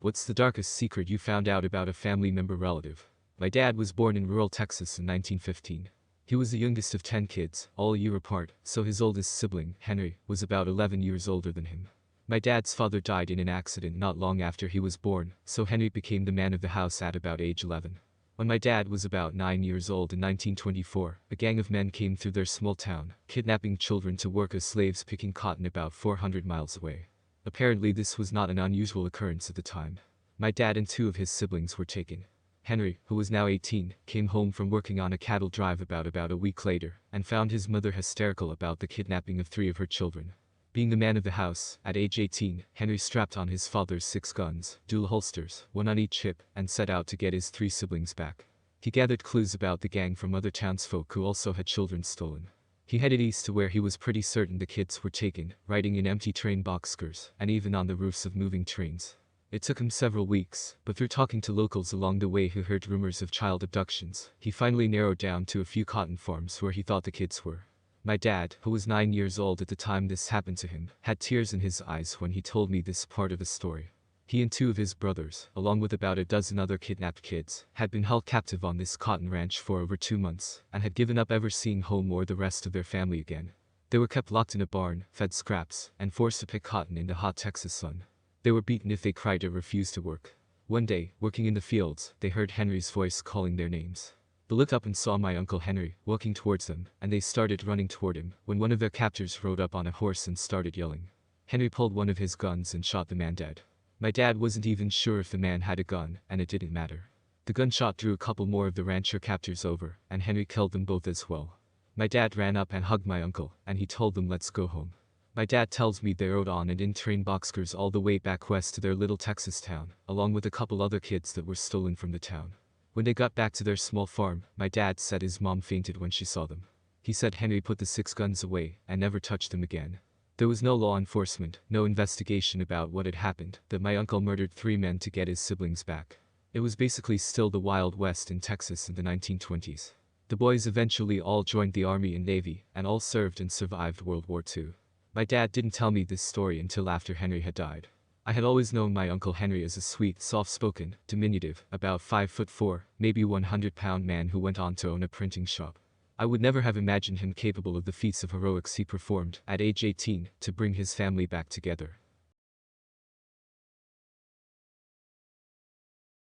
What's the darkest secret you found out about a family member relative? My dad was born in rural Texas in 1915. He was the youngest of 10 kids, all a year apart, so his oldest sibling, Henry, was about 11 years older than him. My dad's father died in an accident not long after he was born, so Henry became the man of the house at about age 11. When my dad was about 9 years old in 1924, a gang of men came through their small town, kidnapping children to work as slaves picking cotton about 400 miles away. Apparently this was not an unusual occurrence at the time. My dad and 2 of his siblings were taken. Henry, who was now 18, came home from working on a cattle drive about a week later, and found his mother hysterical about the kidnapping of 3 of her children. Being the man of the house, at age 18, Henry strapped on his father's 6 guns, dual holsters, 1 on each hip, and set out to get his 3 siblings back. He gathered clues about the gang from other townsfolk who also had children stolen. He headed east to where he was pretty certain the kids were taken, riding in empty train boxcars, and even on the roofs of moving trains. It took him several weeks, but through talking to locals along the way who heard rumors of child abductions, he finally narrowed down to a few cotton farms where he thought the kids were. My dad, who was 9 years old at the time this happened to him, had tears in his eyes when he told me this part of the story. He and 2 of his brothers, along with about a dozen other kidnapped kids, had been held captive on this cotton ranch for over 2 months, and had given up ever seeing home or the rest of their family again. They were kept locked in a barn, fed scraps, and forced to pick cotton in the hot Texas sun. They were beaten if they cried or refused to work. One day, working in the fields, they heard Henry's voice calling their names. They looked up and saw my Uncle Henry walking towards them, and they started running toward him when one of their captors rode up on a horse and started yelling. Henry pulled one of his guns and shot the man dead. My dad wasn't even sure if the man had a gun, and it didn't matter. The gunshot threw a couple more of the rancher captors over, and Henry killed them both as well. My dad ran up and hugged my uncle, and he told them let's go home. My dad tells me they rode on and in train boxcars all the way back west to their little Texas town, along with a couple other kids that were stolen from the town. When they got back to their small farm, my dad said his mom fainted when she saw them. He said Henry put the 6 guns away and never touched them again. There was no law enforcement, no investigation about what had happened, that my uncle murdered 3 men to get his siblings back. It was basically still the Wild West in Texas in the 1920s. The boys eventually all joined the Army and Navy, and all served and survived World War II. My dad didn't tell me this story until after Henry had died. I had always known my Uncle Henry as a sweet, soft-spoken, diminutive, about 5'4", maybe 100-pound man who went on to own a printing shop. I would never have imagined him capable of the feats of heroics he performed, at age 18, to bring his family back together.